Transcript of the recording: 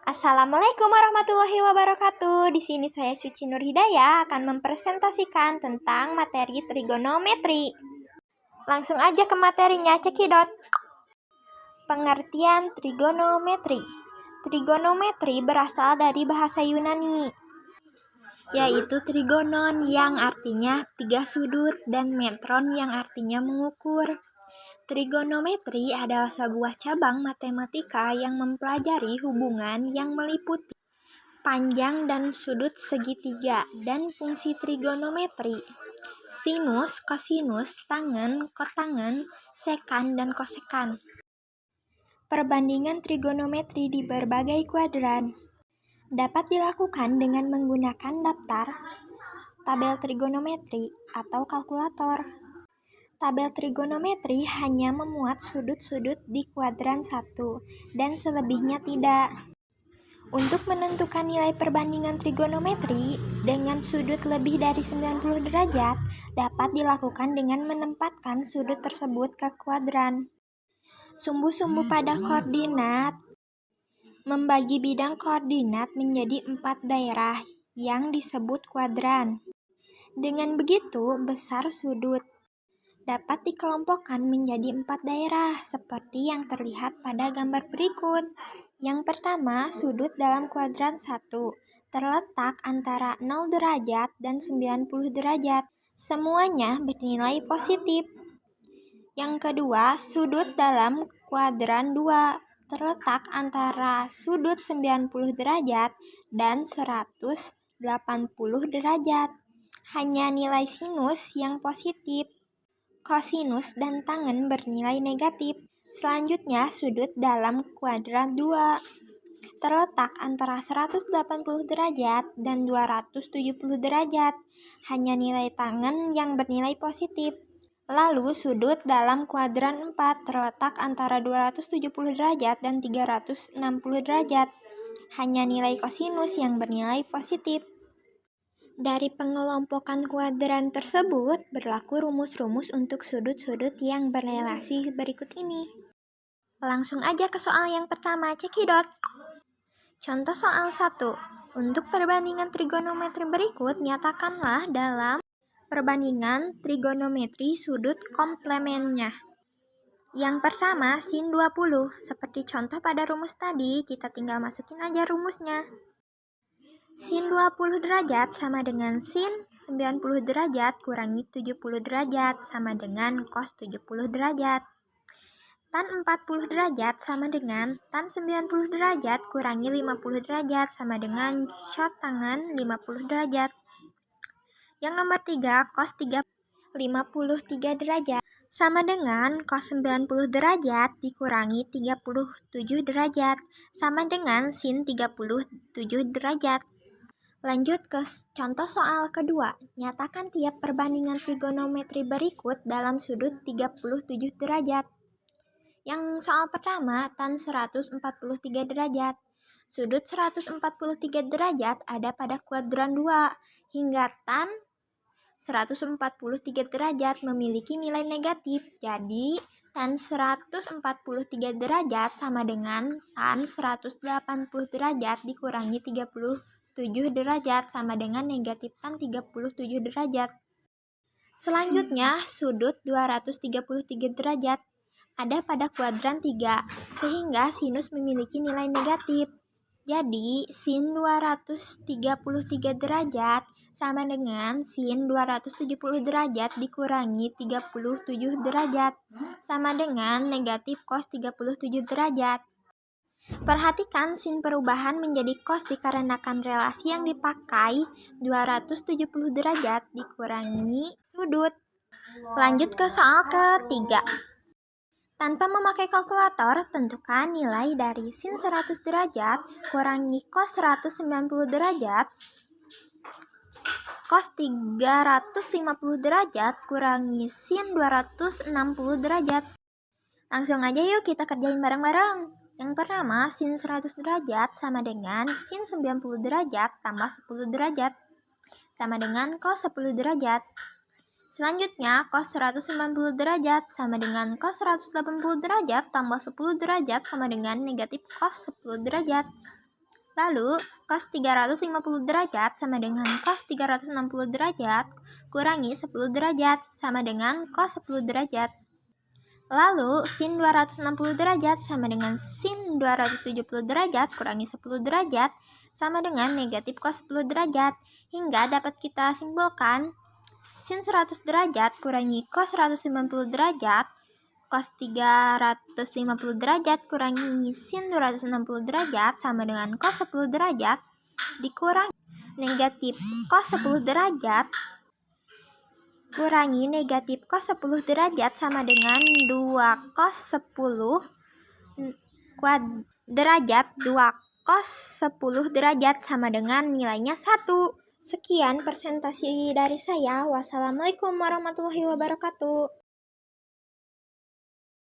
Assalamualaikum warahmatullahi wabarakatuh. Di sini saya Suci Nur Hidayah akan mempresentasikan tentang materi trigonometri. Langsung aja ke materinya, cekidot. Pengertian trigonometri. Trigonometri berasal dari bahasa Yunani, yaitu trigonon yang artinya 3 sudut dan metron yang artinya mengukur. Trigonometri adalah sebuah cabang matematika yang mempelajari hubungan yang meliputi panjang dan sudut segitiga dan fungsi trigonometri, sinus, kosinus, tangen, kotangen, sekan, dan kosekan. Perbandingan trigonometri di berbagai kuadran dapat dilakukan dengan menggunakan daftar, tabel trigonometri, atau kalkulator. Tabel trigonometri hanya memuat sudut-sudut di kuadran 1 dan selebihnya tidak. Untuk menentukan nilai perbandingan trigonometri dengan sudut lebih dari 90 derajat dapat dilakukan dengan menempatkan sudut tersebut ke kuadran. Sumbu-sumbu pada koordinat membagi bidang koordinat menjadi 4 daerah yang disebut kuadran. Dengan begitu, besar sudut dapat dikelompokkan menjadi 4 daerah seperti yang terlihat pada gambar berikut. Yang pertama, sudut dalam kuadran 1 terletak antara 0 derajat dan 90 derajat. Semuanya bernilai positif. Yang kedua, sudut dalam kuadran 2 terletak antara sudut 90 derajat dan 180 derajat. Hanya nilai sinus yang positif. Kosinus dan tangen bernilai negatif. Selanjutnya, sudut dalam kuadran 2 terletak antara 180 derajat dan 270 derajat. Hanya nilai tangen yang bernilai positif. Lalu, sudut dalam kuadran 4 terletak antara 270 derajat dan 360 derajat. Hanya nilai kosinus yang bernilai positif. Dari pengelompokan kuadran tersebut, berlaku rumus-rumus untuk sudut-sudut yang berrelasi berikut ini. Langsung aja ke soal yang pertama, cekidot. Contoh soal 1. Untuk perbandingan trigonometri berikut, nyatakanlah dalam perbandingan trigonometri sudut komplemennya. Yang pertama, sin 20. Seperti contoh pada rumus tadi, kita tinggal masukin aja rumusnya. Sin 20 derajat sama dengan sin 90 derajat kurangi 70 derajat sama dengan cos 70 derajat. Tan 40 derajat sama dengan tan 90 derajat kurangi 50 derajat sama dengan cot tangen 50 derajat. Yang nomor 3, cos 53 derajat sama dengan cos 90 derajat dikurangi 37 derajat sama dengan sin 37 derajat. Lanjut ke contoh soal kedua. Nyatakan tiap perbandingan trigonometri berikut dalam sudut 37 derajat. Yang soal pertama, tan 143 derajat. Sudut 143 derajat ada pada kuadran 2 hingga tan 143 derajat memiliki nilai negatif. Jadi, tan 143 derajat sama dengan tan 180 derajat dikurangi 37 derajat sama dengan negatif tan 37 derajat. Selanjutnya, sudut 233 derajat ada pada kuadran 3, sehingga sinus memiliki nilai negatif. Jadi, sin 233 derajat sama dengan sin 270 derajat dikurangi 37 derajat sama dengan negatif cos 37 derajat. Perhatikan sin perubahan menjadi cos dikarenakan relasi yang dipakai 270 derajat dikurangi sudut. Lanjut ke soal ketiga. Tanpa memakai kalkulator, tentukan nilai dari sin 100 derajat kurangi cos 190 derajat, cos 350 derajat kurangi sin 260 derajat. Langsung aja yuk kita kerjain bareng-bareng. Yang pertama, sin 100 derajat sama dengan sin 90 derajat tambah 10 derajat sama dengan cos 10 derajat. Selanjutnya, cos 190 derajat sama dengan cos 180 derajat tambah 10 derajat sama dengan negatif cos 10 derajat. Lalu, cos 350 derajat sama dengan cos 360 derajat kurangi 10 derajat sama dengan cos 10 derajat. Lalu, sin 260 derajat sama dengan sin 270 derajat kurangi 10 derajat sama dengan negatif cos 10 derajat. Hingga dapat kita simpulkan, sin 100 derajat kurangi cos 190 derajat, cos 350 derajat kurangi sin 260 derajat sama dengan cos 10 derajat dikurangi negatif cos 10 derajat kurangi negatif cos 10 derajat sama dengan 2 cos 10 derajat 2 cos 10 derajat sama dengan nilainya 1. Sekian presentasi dari saya. Wassalamualaikum warahmatullahi wabarakatuh.